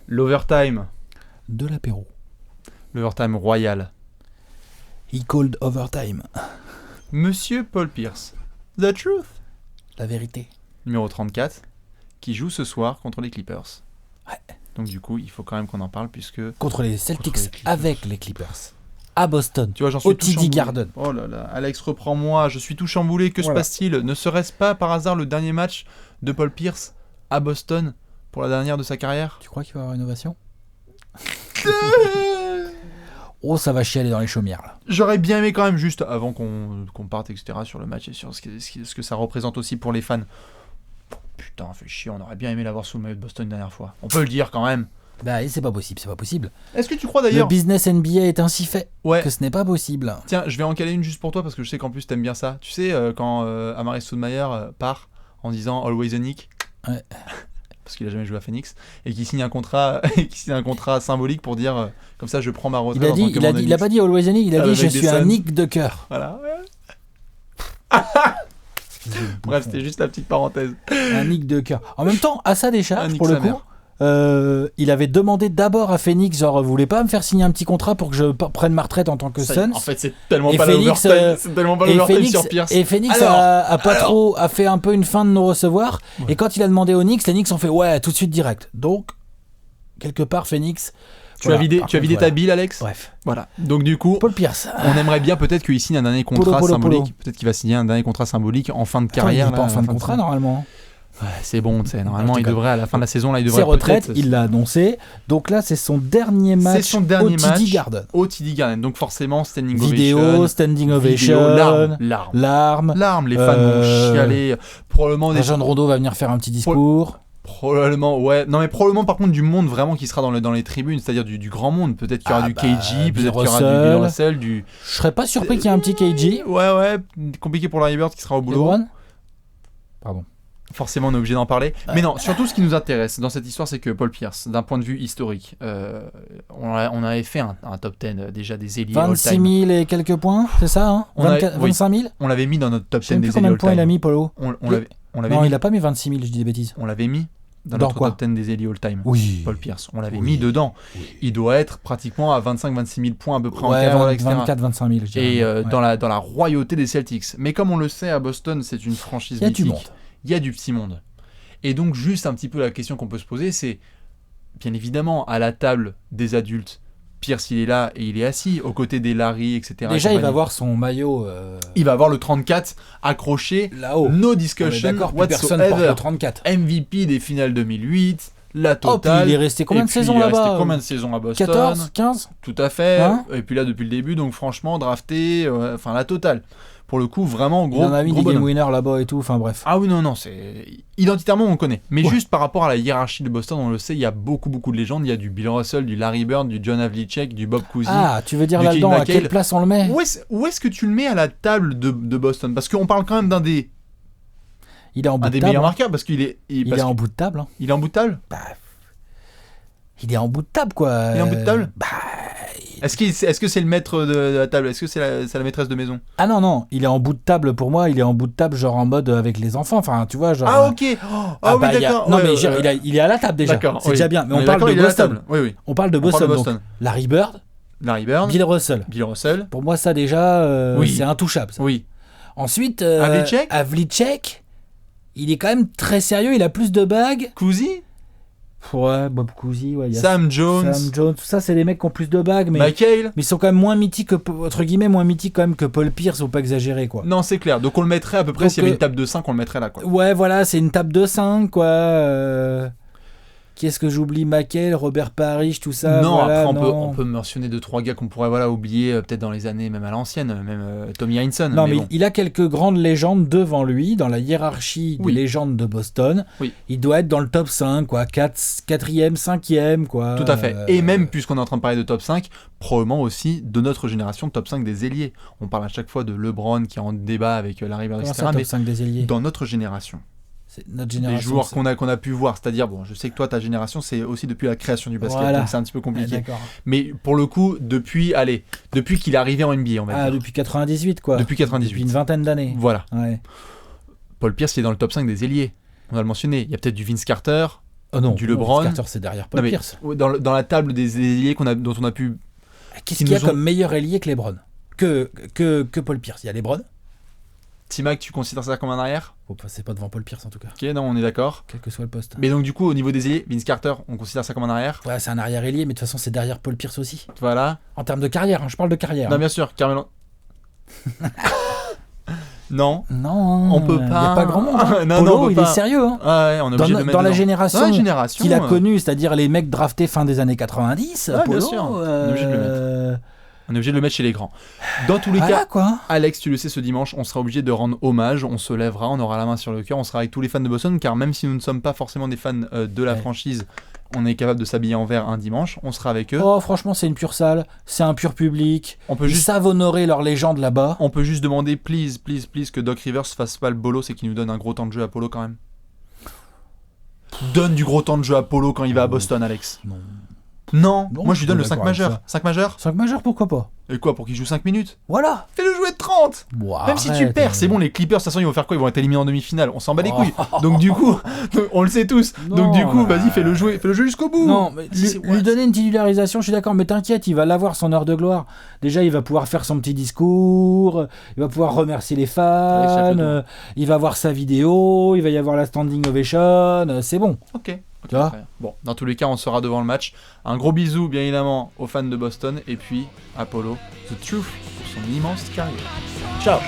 L'overtime. De l'apéro. L'overtime royal. He called overtime. Monsieur Paul Pierce. The truth. La vérité. Numéro 34. Qui joue ce soir contre les Clippers. Ouais. Donc du coup, il faut quand même qu'on en parle puisque... Contre les Celtics, Contre les Clippers. avec les Clippers. À Boston. Tu vois, j'en suis Au tout TD chamboulé. Garden. Oh là là, Alex, reprends-moi, je suis tout chamboulé, que Voilà. se passe-t-il? Ne serait-ce pas par hasard le dernier match de Paul Pierce à Boston pour la dernière de sa carrière? Tu crois qu'il va y avoir une ovation? Oh, ça va chialer dans les chaumières là. J'aurais bien aimé quand même, juste avant qu'on parte, etc., sur le match et sur ce que ça représente aussi pour les fans. Putain, fait chier, on aurait bien aimé l'avoir sous le maillot de Boston une dernière fois. On peut le dire quand même. Bah, c'est pas possible, c'est pas possible. Est-ce que tu crois Le d'ailleurs... business NBA est ainsi fait Ouais. que ce n'est pas possible. Tiens, je vais en caler une juste pour toi parce que je sais qu'en plus t'aimes bien ça. Tu sais, quand Amare Stoudemire part en disant Always a Nick, Ouais. parce qu'il a jamais joué à Phoenix, et qui signe un contrat, symbolique pour dire comme ça je prends ma retraite. Il a en dit, tant que il a mon dit, il a Knicks. pas dit Always a Nick, il a dit Avec je des suis un Suns. Nick de cœur. Voilà. Bref, c'était juste la petite parenthèse. Un Nick de cœur. En même temps, à sa Un décharge, Nick pour le sa coup, mère. il avait demandé d'abord à Phoenix, genre, vous voulez pas me faire signer un petit contrat pour que je prenne ma retraite en tant que Ça y est, Suns? en fait, c'est tellement Et pas Phoenix, l'overtime, c'est tellement pas Et l'overtime Phoenix, sur Pierce. et Phoenix Alors, a fait un peu une fin de non recevoir. Ouais. Et quand il a demandé aux Knicks, les Knicks ont fait ouais, tout de suite direct. Donc, quelque part, Phoenix. Tu as vidé ta bille, Alex. Bref. Voilà. Donc du coup, Paul Pierce. on aimerait bien peut-être qu'il signe un dernier contrat Polo. symbolique. Peut-être qu'il va signer un dernier contrat symbolique en fin de Attends, il carrière. est pas là, en fin de la contrat normalement. Ouais, c'est bon, tu sais. Normalement, En tout il cas, devrait, à la fin de la saison, là, il devrait Ses retraites, peut-être- il l'a annoncé. Donc là, c'est son dernier match C'est son dernier au match TD Garden. au TD Garden. Donc forcément, standing Vidéo, ovation. standing vidéo, ovation, larmes. larmes. Les fans vont chialer. Probablement des Rajon Rondo va venir faire un petit discours. Probablement, ouais. Non, mais probablement, par contre, du monde vraiment qui sera dans les tribunes, c'est-à-dire du grand monde. Peut-être qu'il y aura du KG, Bill peut-être qu'il y aura du Russell. Bill Russell, du. Je serais pas surpris qu'il y ait un petit KG. Ouais. Compliqué pour Larry Bird qui sera au boulot. LeBron. Pardon. Forcément, on est obligé d'en parler. Mais non, surtout, ce qui nous intéresse dans cette histoire, c'est que Paul Pierce, d'un point de vue historique, on avait fait un top 10 déjà des ailiers 26 all-time. 000 et quelques points, c'est ça hein On a- 24, oui. 25 000. On l'avait mis dans notre top Je sais 10 plus des combien ailiers de points il a all-time. mis, Polo. On l'avait Non, mis. il a pas mis 26 000, je dis des bêtises. On l'avait mis dans Dans notre quoi top 10 des ailiers all-time. Oui. Paul Pierce, on l'avait Oui. mis dedans. Oui. Il doit être pratiquement à 25-26 000 points à peu près en Ouais, carrière, etc. 24, 25 000, je dirais. Et Ouais. dans la royauté des Celtics. Mais comme on le sait, à Boston, c'est une franchise Il y a du mythique. monde. Il y a du petit monde. Et donc, juste un petit peu la question qu'on peut se poser, c'est, bien évidemment, à la table des adultes, Pierce, il est là et il est assis, aux côtés des Larry, etc. Déjà, il va compagnie. avoir son maillot Il va avoir le 34 accroché, là-haut. no On est discussion d'accord, plus personne porte whatsoever. le 34. MVP des finales 2008, la Oh, puis totale. il est resté combien Et de puis, saisons il est là-bas resté combien de saisons à Boston? 14, 15. Tout à fait. Hein Et puis là, depuis le début, donc franchement, drafté, enfin la totale. Pour le coup, vraiment Il gros. en a mis gros des game bonhomme. winners là-bas et tout, enfin bref. Ah oui, non, c'est. Identitairement, on connaît. Mais Ouais. juste par rapport à la hiérarchie de Boston, on le sait, il y a beaucoup de légendes. Il y a du Bill Russell, du Larry Bird, du John Havlicek, du Bob Cousy. Ah, tu veux dire du là-dedans, King à McHale. quelle place on le met? Où est-ce que tu le mets à la table de Boston? Parce qu'on parle quand même d'un des Il est en bout de meilleurs table. marqueurs, parce qu'il est. Il parce est en qu'il- bout de table. Hein. il est en bout de table. Il est en bout de table, quoi. Il est en bout de table Bah, Est-ce que c'est le maître de la table? Est-ce que c'est la maîtresse de maison? ah non, il est en bout de table pour moi. Il est en bout de table, genre en mode avec les enfants. Enfin, tu vois, genre. Ah ok. Ah oui, bah, d'accord. Non, Ouais, mais il est à la table déjà. D'accord, C'est oui. déjà bien. Mais On on est parle d'accord, de il est à la Boston. table. Oui. On parle de On parle Boston. de Donc, Boston. Larry Bird, Larry Bird, Bill Russell. Bill Russell. Pour moi, ça déjà, Oui. c'est intouchable. Ça. Oui. Ensuite, Havlicek Havlicek, il est quand même très sérieux. Il a plus de bagues. Cousy, Ouais, Bob Cousy, ouais. Il y a Sam Jones, Sam Jones. Tout ça, c'est des mecs qui ont plus de bagues, mais McHale. ils sont quand même moins mythiques que, entre guillemets, moins mythiques quand même que Paul Pierce, faut pas exagérer, quoi. Non, c'est clair. Donc on le mettrait à peu près, Donc, s'il y avait une table de 5, on le mettrait là, quoi. Ouais, voilà, c'est une table de 5, quoi. Qui est-ce que j'oublie? McHale, Robert Parrish, tout ça. Non, voilà, après non. on peut mentionner 2-3 gars qu'on pourrait oublier peut-être dans les années, même à l'ancienne, même Tommy Heinsohn. Non, mais bon. il a quelques grandes légendes devant lui, dans la hiérarchie Oui. des légendes de Boston. Oui. Il doit être dans le top 5, quoi. 4e, 5e, quoi. Tout à fait. Et même, puisqu'on est en train de parler de top 5, probablement aussi de notre génération, top 5 des ailiers. On parle à chaque fois de LeBron qui est en débat avec Larry Bird, Comment etc. ça, top Mais 5 des ailiers? dans notre génération, C'est notre génération. les joueurs c'est- qu'on a pu voir, c'est-à-dire, bon, je sais que toi, ta génération, c'est aussi depuis la création du basket, Voilà. donc c'est un petit peu Ah, compliqué. d'accord. Mais pour le coup, depuis qu'il est arrivé en NBA, on va Ah, dire. depuis 98, quoi. Depuis 98. Depuis une vingtaine d'années. Voilà. Ouais. Paul Pierce, il est dans le top 5 des ailiers. On va le mentionner. Il y a peut-être du Vince Carter. Oh non, du non, LeBron. Vince Carter, c'est derrière Paul Non, mais Pierce. dans la table des ailiers dont on a pu... Qu'est-ce qui qu'il y a nous ont- comme meilleur ailier que LeBron que Paul Pierce? Il y a LeBron. T-Mac, tu considères ça comme un arrière? Faut passer pas devant Paul Pierce en tout cas, Ok, non, on est d'accord. quel que soit le poste. Mais donc du coup, au niveau des ailiers, Vince Carter, on considère ça comme un arrière? Ouais, c'est un arrière ailier, mais de toute façon, c'est derrière Paul Pierce aussi. Voilà. En termes de carrière, hein, je parle de carrière. Non, hein. bien sûr, Carmelo... Non, Non, on peut Il pas. n'y a pas grand monde. hein. Non, Polo, non, on peut il pas. est sérieux. Hein. Ah ouais, on est obligé de le mettre Dans la dedans. génération, Dans la génération qu'il a connue, c'est-à-dire les mecs draftés fin des années 90, Ouais, bien Polo, sûr. On est obligé de le mettre. On est obligé de le mettre chez les grands. Dans tous les Voilà cas, quoi. Alex, tu le sais, ce dimanche, on sera obligé de rendre hommage, on se lèvera, on aura la main sur le cœur, on sera avec tous les fans de Boston, car même si nous ne sommes pas forcément des fans de la Ouais. franchise, on est capable de s'habiller en vert un dimanche, on sera avec eux. Oh, franchement, c'est une pure salle, c'est un pur public. On peut Ils juste... savent honorer leur légende là-bas. On peut juste demander, please, que Doc Rivers fasse pas le bolos et qu'il nous donne un gros temps de jeu à Polo quand même. Donne du gros temps de jeu à Polo quand il va à Boston, Alex. Non. Non, Non, moi je je lui suis donne le pas 5 d'accord avec majeur. ça. 5 majeur 5 majeurs, pourquoi pas? Et quoi, pour qu'il joue 5 minutes? Voilà. Fais-le jouer de 30. Bon, Même si tu arrête, perds, c'est bon, les Clippers, de toute façon, ils vont faire quoi? Ils vont être éliminés en demi-finale. On s'en bat les couilles. Donc du coup, on le sait tous. Non, Donc du coup, là. vas-y, fais le jeu jusqu'au bout. Non, mais Si c'est- lui donner une titularisation, je suis d'accord, mais t'inquiète, il va l'avoir son heure de gloire. Déjà, il va pouvoir faire son petit discours, il va pouvoir remercier les Alex, fans, chapeau-toi. il va voir sa vidéo, il va y avoir la standing ovation, c'est bon. Ok. Tu vois très bien. Bon, dans tous les cas, on sera devant le match. Un gros bisou, bien évidemment, aux fans de Boston et puis à Polo, The Truth pour son immense carrière. Ciao.